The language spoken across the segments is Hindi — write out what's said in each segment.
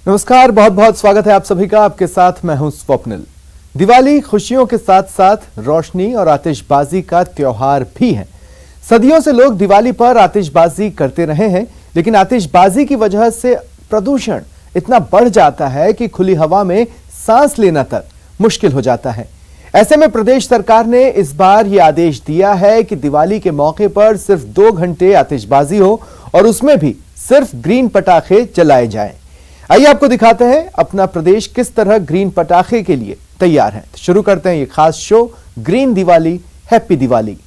नमस्कार, बहुत बहुत स्वागत है आप सभी का। आपके साथ मैं हूं स्वप्निल। दिवाली खुशियों के साथ साथ रोशनी और आतिशबाजी का त्योहार भी है। सदियों से लोग दिवाली पर आतिशबाजी करते रहे हैं, लेकिन आतिशबाजी की वजह से प्रदूषण इतना बढ़ जाता है कि खुली हवा में सांस लेना तक मुश्किल हो जाता है। ऐसे में प्रदेश सरकार ने इस बार यह आदेश दिया है कि दिवाली के मौके पर सिर्फ 2 घंटे आतिशबाजी हो और उसमें भी सिर्फ ग्रीन पटाखे जलाए जाएं। आइए आपको दिखाते हैं अपना प्रदेश किस तरह ग्रीन पटाखे के लिए तैयार है। शुरू करते हैं ये खास show green Diwali, happy Diwali.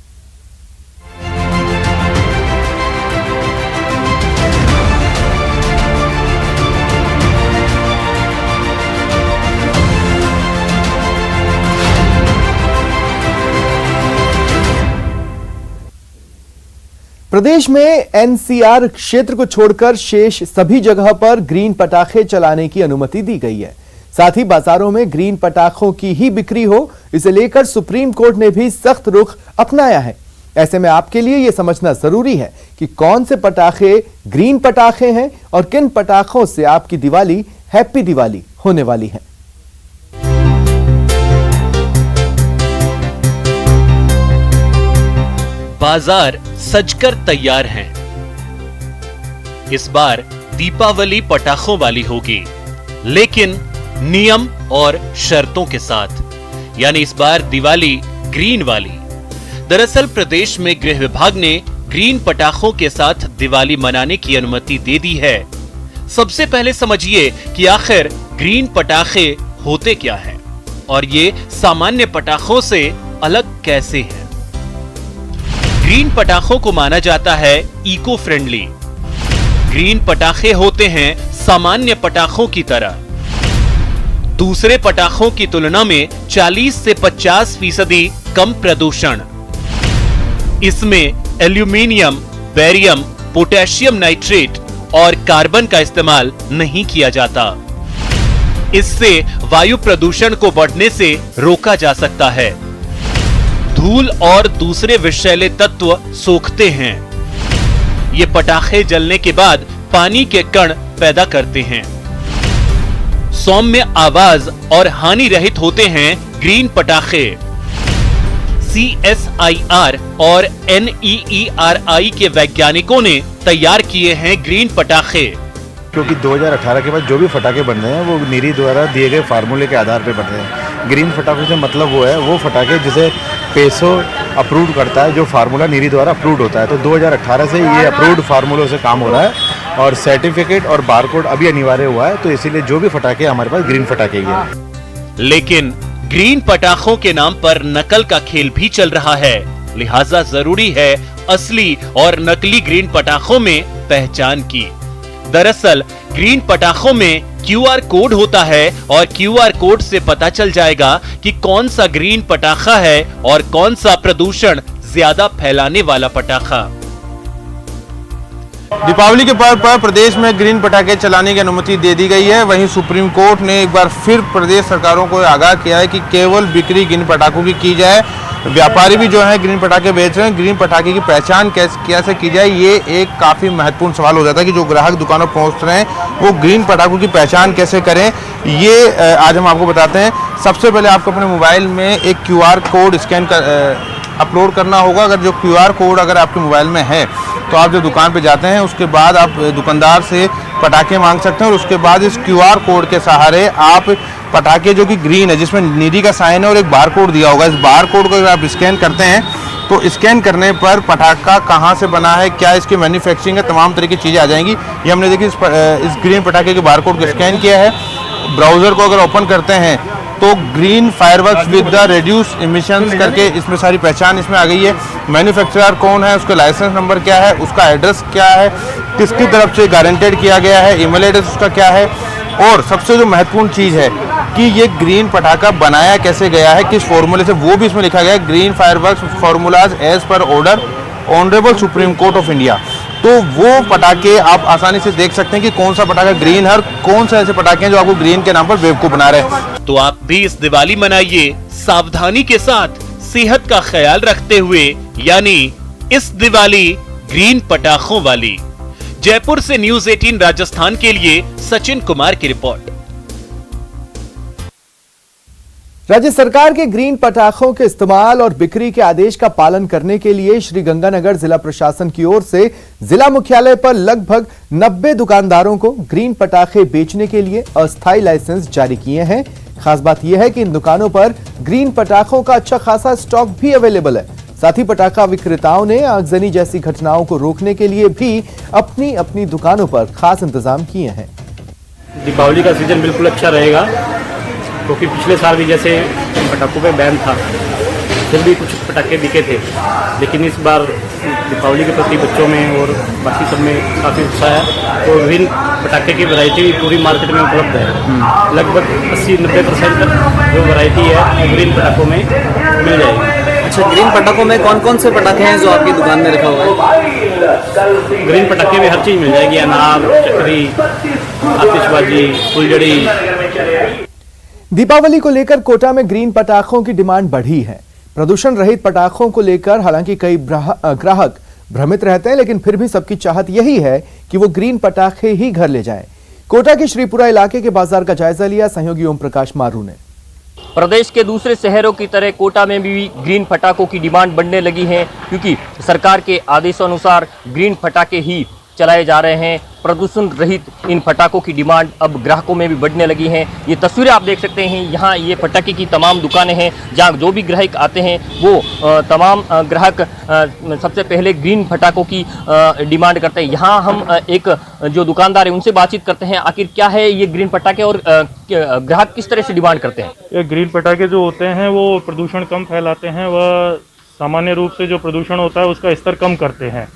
प्रदेश में एनसीआर क्षेत्र को छोड़कर शेष सभी जगह पर ग्रीन पटाखे चलाने की अनुमति दी गई है। साथ ही बाजारों में ग्रीन पटाखों की ही बिक्री हो, इसे लेकर सुप्रीम कोर्ट ने भी सख्त रुख अपनाया है। ऐसे में आपके लिए यह समझना जरूरी है कि कौन से पटाखे ग्रीन पटाखे हैं और किन पटाखों से आपकी दिवाली हैप्पी दिवाली होने वाली है। बाजार सजकर तैयार हैं। इस बार दीपावली पटाखों वाली होगी, लेकिन नियम और शर्तों के साथ, यानी इस बार दिवाली ग्रीन वाली। दरअसल प्रदेश में गृह विभाग ने ग्रीन पटाखों के साथ दिवाली मनाने की अनुमति दे दी है। सबसे पहले समझिए कि आखिर ग्रीन पटाखे होते क्या हैं और ये सामान्य पटाखों से अलग कैसे हैं। ग्रीन पटाखों को माना जाता है इको फ्रेंडली। ग्रीन पटाखे होते हैं सामान्य पटाखों की तरह, दूसरे पटाखों की तुलना में 40 से 50% कम प्रदूषण। इसमें एल्यूमिनियम, बेरियम, पोटेशियम नाइट्रेट और कार्बन का इस्तेमाल नहीं किया जाता। इससे वायु प्रदूषण को बढ़ने से रोका जा सकता है। धूल और दूसरे विषैले तत्व सोखते हैं। ये पटाखे जलने के बाद पानी के कण पैदा करते हैं। सौम्य आवाज और हानि रहित होते हैं ग्रीन पटाखे। CSIR और NEERI के वैज्ञानिकों ने तैयार किए हैं ग्रीन पटाखे। क्योंकि 2018 के बाद जो भी पटाखे बन रहे हैं वो नीरी द्वारा दिए गए फार्मूले के आधार पर बन रहे हैं। ग्रीन पटाखों से मतलब वो है वो पटाखे जिसे पेसो अप्रूव करता है, जो फार्मूला नीरी द्वारा अप्रूव्ड होता है। तो 2018 से ये अप्रूव्ड फार्मूलों से काम हो रहा है और सर्टिफिकेट और बारकोड अभी अनिवार्य हुआ है। तो इसीलिए जो भी पटाखे हमारे पास ग्रीन पटाखे ही है। लेकिन ग्रीन पटाखों के नाम पर नकल का खेल भी चल रहा है, लिहाजा जरूरी है असली और नकली ग्रीन पटाखों में पहचान की। दरअसल ग्रीन पटाखों में QR कोड होता है और QR कोड से पता चल जाएगा कि कौन सा ग्रीन पटाखा है और कौन सा प्रदूषण ज्यादा फैलाने वाला पटाखा। दीपावली के पर्व पर प्रदेश में ग्रीन पटाखे चलाने की अनुमति दे दी गई है। वहीं सुप्रीम कोर्ट ने एक बार फिर प्रदेश सरकारों को आगाह किया है कि केवल बिक्री ग्रीन पटाखों की जाए। व्यापारी भी जो है ग्रीन पटाखे बेच रहे हैं, ग्रीन पटाखे की पहचान कैसे की जाए, ये एक काफ़ी महत्वपूर्ण सवाल हो जाता है कि जो ग्राहक दुकानों पर पहुंच रहे हैं वो ग्रीन पटाखों की पहचान कैसे करें। ये आज हम आपको बताते हैं। सबसे पहले आपको अपने मोबाइल में एक QR कोड स्कैन कर अपलोड करना होगा। अगर जो QR कोड अगर आपके मोबाइल में है तो आप जब दुकान पे जाते हैं उसके बाद आप दुकानदार से पटाखे मांग सकते हैं और उसके बाद इस QR कोड के सहारे आप पटाखे जो कि ग्रीन है, जिसमें नीली का साइन है और एक बार कोड दिया होगा, इस बार कोड को अगर आप स्कैन करते हैं तो स्कैन करने पर पटाखा कहाँ से बना है, क्या इसकी मैन्युफैक्चरिंग है, तमाम तरह की चीज़ें आ जाएंगी। ये हमने देखी इस ग्रीन पटाखे के बार कोड को स्कैन किया है। ब्राउज़र को अगर ओपन करते हैं तो green fireworks with the reduce emissions करके इसमें सारी पहचान इसमें आ गई है। मैन्युफैक्चरर कौन है, उसका लाइसेंस नंबर क्या है, उसका एड्रेस क्या है, किसकी तरफ से गारंटेड किया गया है, ईमेल एड्रेस उसका क्या है, और सबसे जो महत्वपूर्ण चीज़ है कि ये ग्रीन पटाखा बनाया कैसे गया है, किस फॉर्मूले से, वो भी इसमें लिखा गया है। Green fireworks formulas as per order honourable supreme court of India. तो वो पटाखे आप आसानी से देख सकते हैं कि कौन सा पटाखा ग्रीन है और कौन सा ऐसे पटाखे हैं जो आपको ग्रीन के नाम पर बेवकूफ बना रहे हैं। तो आप भी इस दिवाली मनाइए सावधानी के साथ, सेहत का ख्याल रखते हुए, यानी इस दिवाली ग्रीन पटाखों वाली। जयपुर से न्यूज 18 राजस्थान के लिए सचिन कुमार की रिपोर्ट। राज्य सरकार के ग्रीन पटाखों के इस्तेमाल और बिक्री के आदेश का पालन करने के लिए श्रीगंगानगर जिला प्रशासन की ओर से जिला मुख्यालय पर लगभग 90 दुकानदारों को ग्रीन पटाखे बेचने के लिए अस्थायी लाइसेंस जारी किए हैं। खास बात यह है कि इन दुकानों पर ग्रीन पटाखों का अच्छा खासा स्टॉक भी अवेलेबल है। साथ ही पटाखा विक्रेताओं ने आगजनी जैसी घटनाओं को रोकने के लिए भी अपनी अपनी दुकानों पर खास इंतजाम किए हैं। दीपावली का सीजन बिल्कुल अच्छा रहेगा, क्योंकि पिछले साल भी जैसे पटाखों पे बैन था, फिर भी कुछ पटाखे बिके थे, लेकिन इस बार दीपावली के प्रति बच्चों में और बाकी सब में काफ़ी उत्साह है। तो विभिन्न पटाखे की वैरायटी पूरी मार्केट में उपलब्ध है। लगभग 80-90% तक जो वैरायटी है ग्रीन पटाखों में मिल जाएगी। अच्छा, ग्रीन पटाखों में कौन कौन से पटाखे हैं जो आपकी दुकान में रखा हुआ है? ग्रीन पटाखे में हर चीज़ मिल जाएगी, अनार, चक्री, आतिशबाजी, फुलझड़ी। दीपावली को लेकर कोटा में ग्रीन पटाखों की डिमांड बढ़ी है। प्रदूषण रहित पटाखों को लेकर हालांकि कई ग्राहक भ्रमित रहते हैं, लेकिन फिर भी सबकी चाहत यही है कि वो ग्रीन पटाखे ही घर ले जाएं। कोटा के श्रीपुरा इलाके के बाजार का जायजा लिया सहयोगी ओम प्रकाश मारू ने। प्रदेश के दूसरे शहरों की तरह कोटा में भी ग्रीन पटाखों की डिमांड बढ़ने लगी है, क्योंकि सरकार के आदेशानुसार ग्रीन पटाखे ही चलाए जा रहे हैं। प्रदूषण रहित इन पटाखों की डिमांड अब ग्राहकों में भी बढ़ने लगी है। ये तस्वीरें आप देख सकते हैं, यहाँ ये पटाखे की तमाम दुकानें हैं, जहाँ जो भी ग्राहक आते हैं वो तमाम ग्राहक सबसे पहले ग्रीन पटाखों की डिमांड करते हैं। यहाँ हम एक जो दुकानदार है उनसे बातचीत करते हैं, आखिर क्या है ये ग्रीन पटाखे और ग्राहक किस तरह से डिमांड करते हैं। ये ग्रीन पटाखे जो होते हैं वो प्रदूषण कम फैलाते हैं, वह सामान्य रूप से जो प्रदूषण होता है उसका स्तर कम करते हैं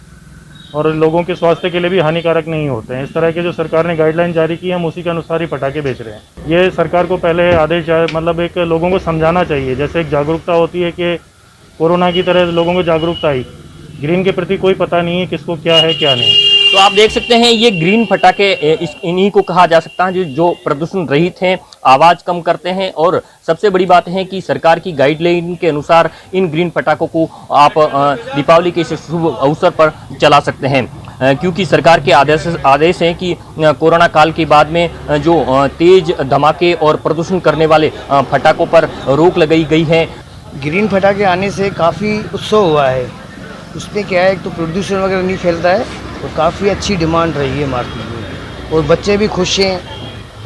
और लोगों के स्वास्थ्य के लिए भी हानिकारक नहीं होते हैं। इस तरह के जो सरकार ने गाइडलाइन जारी की है, हम उसी के अनुसार ही पटाखे बेच रहे हैं। ये सरकार को पहले आदेश मतलब एक लोगों को समझाना चाहिए, जैसे एक जागरूकता होती है कि कोरोना की तरह लोगों को जागरूकता आई। ग्रीन के प्रति कोई पता नहीं है किसको क्या है क्या नहीं। तो आप देख सकते हैं ये ग्रीन पटाखे इन्हीं को कहा जा सकता है जो प्रदूषण रहित हैं, आवाज़ कम करते हैं, और सबसे बड़ी बात है कि सरकार की गाइडलाइन के अनुसार इन ग्रीन पटाखों को आप दीपावली के शुभ अवसर पर चला सकते हैं, क्योंकि सरकार के आदेश हैं कि कोरोना काल के बाद में जो तेज धमाके और प्रदूषण करने वाले पटाखों पर रोक लगाई गई है। ग्रीन पटाखे आने से काफ़ी उत्सव हुआ है। उसमें क्या है, तो प्रदूषण वगैरह नहीं फैलता है और काफ़ी अच्छी डिमांड रही है मार्केट में, और बच्चे भी खुश हैं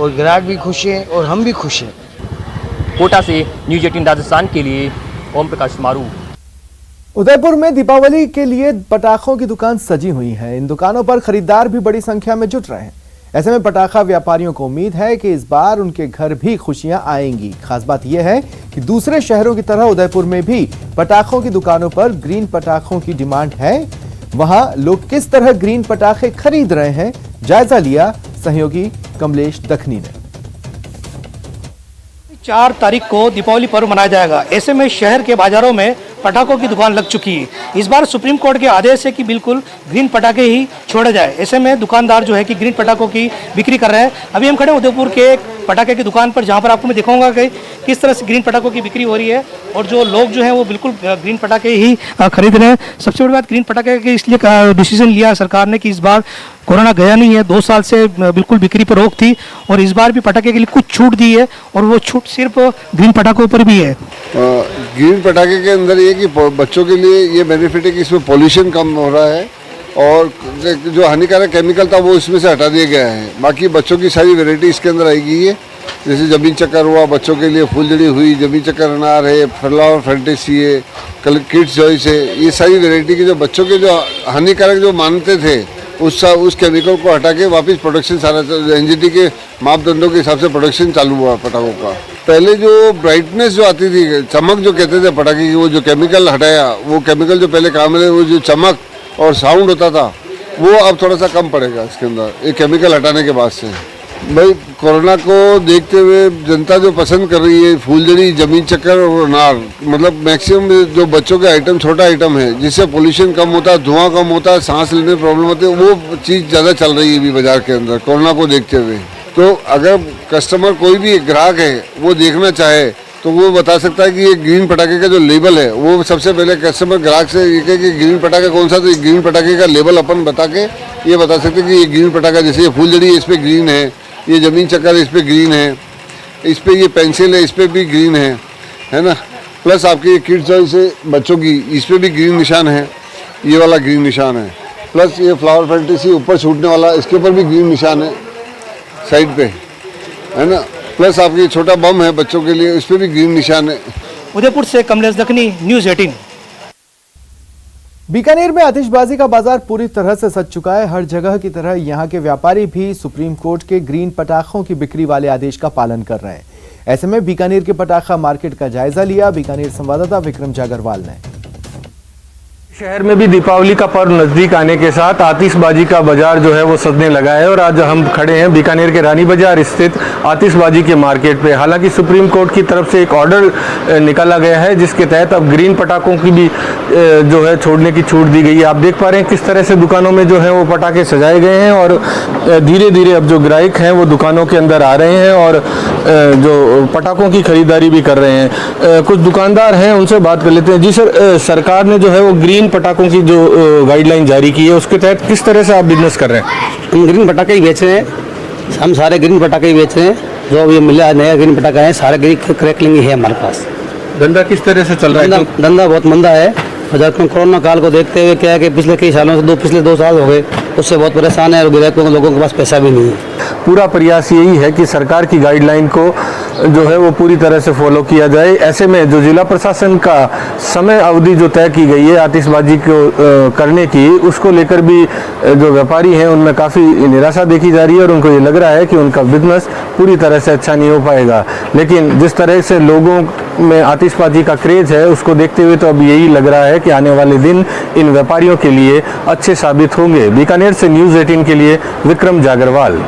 और ग्राहक भी खुश हैं और हम भी खुश हैं। कोटा से न्यूज 18 राजस्थान के लिए ओम प्रकाश मारू। उदयपुर में दीपावली के लिए पटाखों की दुकान सजी हुई है। इन दुकानों पर खरीदार भी बड़ी संख्या में जुट रहे हैं। ऐसे में पटाखा व्यापारियों को उम्मीद है कि इस बार उनके घर भी खुशियां आएंगी। खास बात यह है कि दूसरे शहरों की तरह उदयपुर में भी पटाखों की दुकानों पर ग्रीन पटाखों की डिमांड है। वहां लोग किस तरह ग्रीन पटाखे खरीद रहे हैं, जायजा लिया सहयोगी कमलेश दखनी ने। 4 तारीख को दीपावली पर्व मनाया जाएगा। ऐसे में शहर के बाजारों में पटाखों की दुकान लग चुकी है। इस बार सुप्रीम कोर्ट के आदेश है कि बिल्कुल ग्रीन पटाखे ही छोड़े जाए। ऐसे में दुकानदार जो है कि ग्रीन पटाखों की बिक्री कर रहे हैं। अभी हम खड़े उदयपुर के पटाखे की दुकान पर, जहां पर आपको मैं दिखाऊंगा कि किस तरह से ग्रीन पटाखों की बिक्री हो रही है और जो लोग जो हैं वो बिल्कुल ग्रीन पटाखे ही खरीद रहे हैं। सबसे बड़ी बात, ग्रीन पटाखे के इसलिए डिसीजन लिया सरकार ने कि इस बार कोरोना गया नहीं है। 2 साल से बिल्कुल बिक्री पर रोक थी और इस बार भी पटाखे के लिए कुछ छूट दी है, और वो छूट सिर्फ ग्रीन पटाखों पर भी है। ग्रीन पटाखे के अंदर ये कि बच्चों के लिए ये बेनिफिट है कि इसमें पॉल्यूशन कम हो रहा है और जो हानिकारक केमिकल था वो इसमें से हटा दिया गया है। बाकी बच्चों की सारी वैरायटी इसके अंदर आएगी है, जैसे जमीन चक्कर हुआ बच्चों के लिए, फुलझड़ी हुई, जमीन चक्कर अनार है, फ्लावर फैंटेसी है, किड्स चॉइस है। ये सारी वैरायटी के जो बच्चों के जो हानिकारक जो मानते थे उस केमिकल को हटा के वापस प्रोडक्शन सारा एनजीटी के मापदंडों के हिसाब से प्रोडक्शन चालू हुआ पटाखों का। पहले जो ब्राइटनेस जो आती थी, चमक जो कहते थे पटाखे की, वो जो केमिकल हटाया, वो केमिकल जो पहले काम में वो जो चमक और साउंड होता था वो अब थोड़ा सा कम पड़ेगा इसके अंदर, ये केमिकल हटाने के बाद से। भाई कोरोना को देखते हुए जनता जो पसंद कर रही है फूलझड़ी, जमीन चक्कर और अनार, मतलब मैक्सिमम जो बच्चों के आइटम छोटा आइटम है जिससे पोल्यूशन कम होता है, धुआं कम होता है, सांस लेने में प्रॉब्लम होती है, वो चीज़ ज़्यादा चल रही है अभी बाजार के अंदर कोरोना को देखते हुए। तो अगर कस्टमर कोई भी ग्राहक है वो देखना चाहे तो वो बता सकता है कि ये ग्रीन पटाखे का जो लेबल है वो सबसे पहले कस्टमर ग्राहक से ये कहे कि ग्रीन पटाखा कौन सा, तो ये ग्रीन पटाखे का लेबल अपन बता के ये बता सकते हैं कि ये ग्रीन पटाखा, जैसे ये फूलझड़ी है इस पर ग्रीन है, ये ज़मीन चक्कर है इस पर ग्रीन है, इस पर ये पेंसिल है इस पर भी ग्रीन है ना। प्लस आपके ये किड्स चॉइस है बच्चों की, इस पर भी ग्रीन निशान है, ये वाला ग्रीन निशान है। प्लस ये फ्लावर फैंटेसी ऊपर छूटने वाला, इसके ऊपर भी ग्रीन निशान है साइड पे, है ना। प्लस आपकी छोटा बम है बच्चों के लिए, उस पर भी ग्रीन निशान है। उदयपुर से कमलेश दखनी, न्यूज़ 18। बीकानेर में आतिशबाजी का बाजार पूरी तरह से सज चुका है। हर जगह की तरह यहां के व्यापारी भी सुप्रीम कोर्ट के ग्रीन पटाखों की बिक्री वाले आदेश का पालन कर रहे हैं। ऐसे में बीकानेर के पटाखा मार्केट का जायजा लिया बीकानेर संवाददाता विक्रम जागरवाल ने। शहर में भी दीपावली का पर्व नजदीक आने के साथ आतिशबाजी का बाजार जो है वो सजने लगा है और आज हम खड़े हैं बीकानेर के रानी बाजार स्थित आतिशबाजी के मार्केट पे। हालांकि सुप्रीम कोर्ट की तरफ से एक ऑर्डर निकाला गया है जिसके तहत अब ग्रीन पटाखों की भी जो है छोड़ने की छूट दी गई है। आप देख पा रहे हैं किस तरह से दुकानों में जो है वो पटाखे सजाए गए हैं और धीरे धीरे अब जो ग्राहक हैं वो दुकानों के अंदर आ रहे हैं और जो पटाखों की खरीदारी भी कर रहे हैं। कुछ दुकानदार हैं उनसे बात कर लेते हैं। जी सर, सरकार ने जो है वो ग्रीन पटाखों की जो गाइडलाइन जारी की है उसके तहत किस तरह से आप बिजनेस कर रहे हैं? हम ग्रीन पटाखे ही बेच रहे हैं, हम सारे ग्रीन पटाखे ही बेच रहे हैं। जो अभी मिला नया ग्रीन पटाखा है सारे ग्रीन क्रैकलिंग ही है हमारे पास। धंधा किस तरह से चल रहा है? धंधा बहुत मंदा है। कोरोना काल को देखते हुए क्या है कि पिछले कई सालों से पिछले 2 साल हो गए, उससे बहुत परेशान है और ग्राहकों लोगों के पास पैसा भी नहीं है। पूरा प्रयास यही है कि सरकार की गाइडलाइन को जो है वो पूरी तरह से फॉलो किया जाए। ऐसे में जो जिला प्रशासन का समय अवधि जो तय की गई है आतिशबाजी को करने की, उसको लेकर भी जो व्यापारी हैं उनमें काफ़ी निराशा देखी जा रही है और उनको ये लग रहा है कि उनका बिजनेस पूरी तरह से अच्छा नहीं हो पाएगा। लेकिन जिस तरह से लोगों में आतिशबाजी का क्रेज है उसको देखते हुए तो अब यही लग रहा है कि आने वाले दिन इन व्यापारियों के लिए अच्छे साबित होंगे। बीकानेर से न्यूज़ 18 के लिए विक्रम जागरवाल।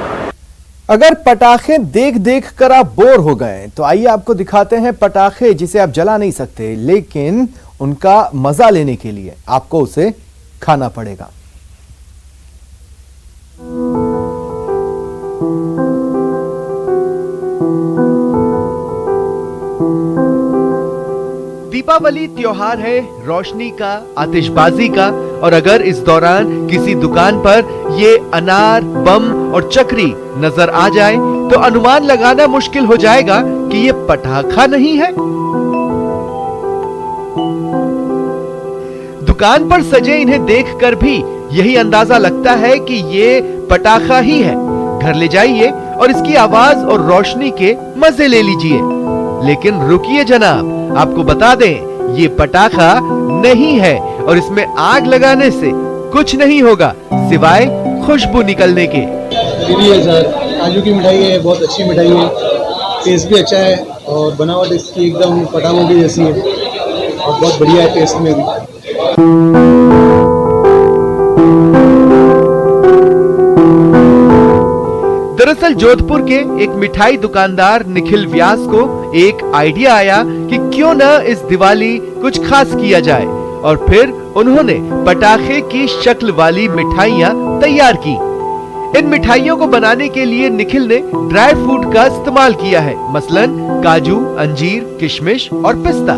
अगर पटाखे देख देख कर आप बोर हो गए तो आइए आपको दिखाते हैं पटाखे जिसे आप जला नहीं सकते, लेकिन उनका मजा लेने के लिए आपको उसे खाना पड़ेगा। दीपावली त्योहार है रोशनी का, आतिशबाजी का, और अगर इस दौरान किसी दुकान पर ये अनार, बम और चक्री नजर आ जाए तो अनुमान लगाना मुश्किल हो जाएगा कि ये पटाखा नहीं है। दुकान पर सजे इन्हें देखकर भी यही अंदाजा लगता है कि ये पटाखा ही है। घर ले जाइए और इसकी आवाज और रोशनी के मजे ले लीजिए। लेकिन रुकिए जनाब, आपको बता दें ये पटाखा नहीं है और इसमें आग लगाने से कुछ नहीं होगा सिवाय खुशबू निकलने के। काजू की मिठाई है, बहुत अच्छी मिठाई है, टेस्ट भी अच्छा है और बनावट इसकी एकदम पटाखों की जैसी है और बहुत बढ़िया है टेस्ट में भी। दरअसल जोधपुर के एक मिठाई दुकानदार निखिल व्यास को एक आइडिया आया कि क्यों न इस दिवाली कुछ खास किया जाए और फिर उन्होंने पटाखे की शक्ल वाली मिठाइयाँ तैयार की। इन मिठाइयों को बनाने के लिए निखिल ने ड्राई फ्रूट का इस्तेमाल किया है, मसलन काजू, अंजीर, किशमिश और पिस्ता।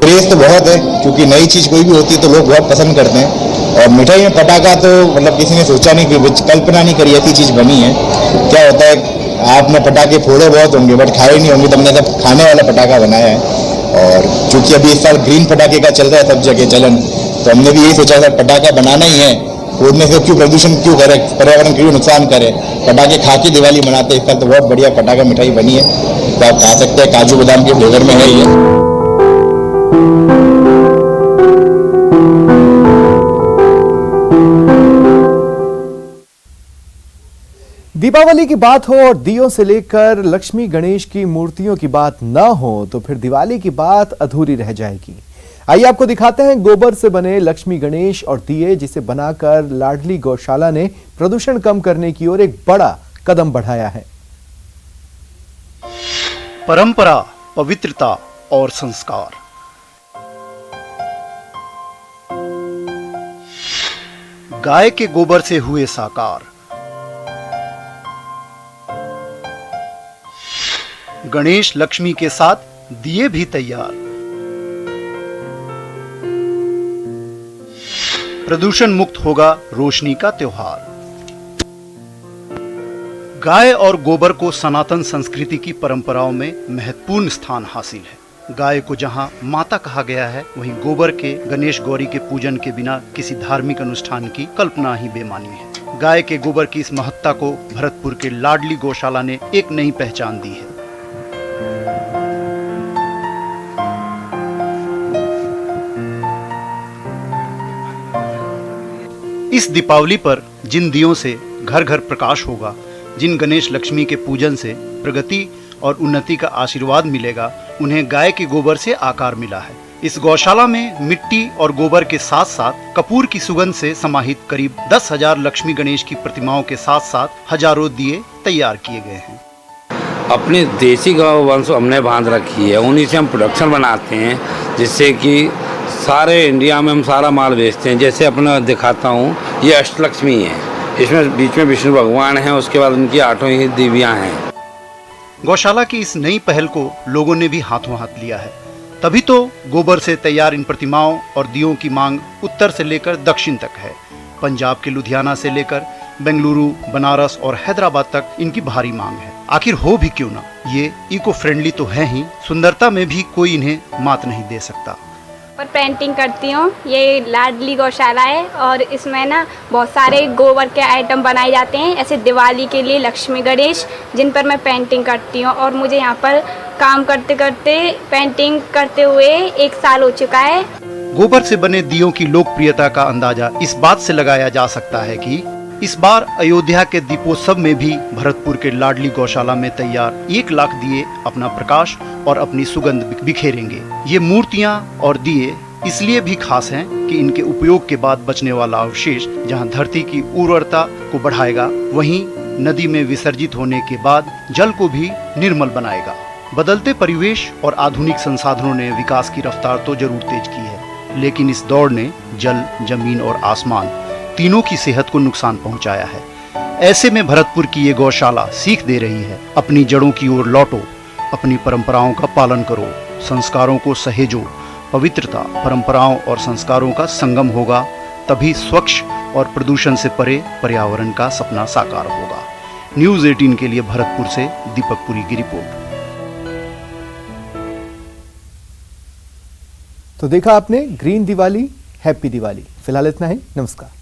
क्रेज तो बहुत है क्योंकि नई चीज कोई भी होती है तो लोग बहुत पसंद करते हैं और मिठाई में पटाखा तो मतलब किसी ने सोचा नहीं, कि कल्पना नहीं करी ऐसी चीज बनी है। क्या होता है आपने पटाखे फोड़े बहुत होंगे बट खाए नहीं होंगे, तो हमने सब खाने वाला पटाखा बनाया है। और चूंकि अभी इस साल ग्रीन पटाखे का चल रहा है सब जगह चलन, तो हमने भी यही सोचा था पटाखा बनाना ही है, फोड़ने से क्यों प्रदूषण क्यों करे, पर्यावरण क्यों नुकसान करे, पटाखे खा के दिवाली मनाते हैं। इस साल तो बहुत बढ़िया पटाखा मिठाई बनी है, तो आप खा सकते हैं, काजू बादाम के फ्लेवर में है ये। दीपावली की बात हो और दियों से लेकर लक्ष्मी गणेश की मूर्तियों की बात न हो तो फिर दिवाली की बात अधूरी रह जाएगी। आइए आपको दिखाते हैं गोबर से बने लक्ष्मी गणेश और दिए, जिसे बनाकर लाडली गौशाला ने प्रदूषण कम करने की ओर एक बड़ा कदम बढ़ाया है। परंपरा, पवित्रता और संस्कार, गाय के गोबर से हुए साकार। गणेश लक्ष्मी के साथ दिए भी तैयार। प्रदूषण मुक्त होगा रोशनी का त्योहार। गाय और गोबर को सनातन संस्कृति की परंपराओं में महत्वपूर्ण स्थान हासिल है। गाय को जहां माता कहा गया है, वहीं गोबर के गणेश गौरी के पूजन के बिना किसी धार्मिक अनुष्ठान की कल्पना ही बेमानी है। गाय के गोबर की इस महत्ता को भरतपुर के लाडली गौशाला ने एक नई पहचान दी है। इस दीपावली पर जिन दियों से घर घर प्रकाश होगा, जिन गणेश लक्ष्मी के पूजन से प्रगति और उन्नति का आशीर्वाद मिलेगा, उन्हें गाय के गोबर से आकार मिला है। इस गौशाला में मिट्टी और गोबर के साथ साथ कपूर की सुगंध से समाहित करीब 10,000 लक्ष्मी गणेश की प्रतिमाओं के साथ साथ हजारों दिए तैयार किए गए हैं। अपनी देसी गौ वंश हमने बांध रखी है, उन्हीं से हम प्रोडक्शन बनाते हैं, जिससे कि सारे इंडिया में हम सारा माल बेचते हैं। जैसे अपना दिखाता हूँ, ये अष्टलक्ष्मी है, इसमें बीच में विष्णु भगवान हैं, उसके बाद उनकी 8 ही देवियाँ हैं। गौशाला की इस नई पहल को लोगों ने भी हाथों हाथ लिया है। तभी तो गोबर से तैयार इन प्रतिमाओं और दियों की मांग उत्तर से लेकर दक्षिण तक है। पंजाब के लुधियाना से लेकर बेंगलुरु, बनारस और हैदराबाद तक इनकी भारी मांग है। आखिर हो भी क्यों ना, ये इको फ्रेंडली तो है ही, सुंदरता में भी कोई इन्हें मात नहीं दे सकता। पर पेंटिंग करती हूँ। ये लाडली गौशाला है और इसमें ना बहुत सारे गोबर के आइटम बनाए जाते हैं, ऐसे दिवाली के लिए लक्ष्मी गणेश, जिन पर मैं पेंटिंग करती हूँ। और मुझे यहाँ पर काम करते करते पेंटिंग करते हुए 1 साल हो चुका है। गोबर से बने दियों की लोकप्रियता का अंदाजा इस बात से लगाया जा सकता है कि इस बार अयोध्या के दीपोत्सव में भी भरतपुर के लाडली गौशाला में तैयार 1 लाख दिए अपना प्रकाश और अपनी सुगंध बिखेरेंगे। ये मूर्तियां और दिए इसलिए भी खास हैं कि इनके उपयोग के बाद बचने वाला अवशेष जहां धरती की उर्वरता को बढ़ाएगा, वहीं नदी में विसर्जित होने के बाद जल को भी निर्मल बनाएगा। बदलते परिवेश और आधुनिक संसाधनों ने विकास की रफ्तार तो जरूर तेज की है, लेकिन इस दौड़ ने जल, जमीन और आसमान तीनों की सेहत को नुकसान पहुंचाया है। ऐसे में भरतपुर की ये गौशाला सीख दे रही है, अपनी जड़ों की ओर लौटो, अपनी परंपराओं का पालन करो, संस्कारों को सहेजो। पवित्रता, परंपराओं और संस्कारों का संगम होगा, तभी स्वच्छ और प्रदूषण से परे पर्यावरण का सपना साकार होगा। न्यूज़ 18 के लिए भरतपुर से दीपक पुरी की रिपोर्ट। तो देखा आपने ग्रीन दिवाली, हैप्पी दिवाली। फिलहाल इतना ही, नमस्कार।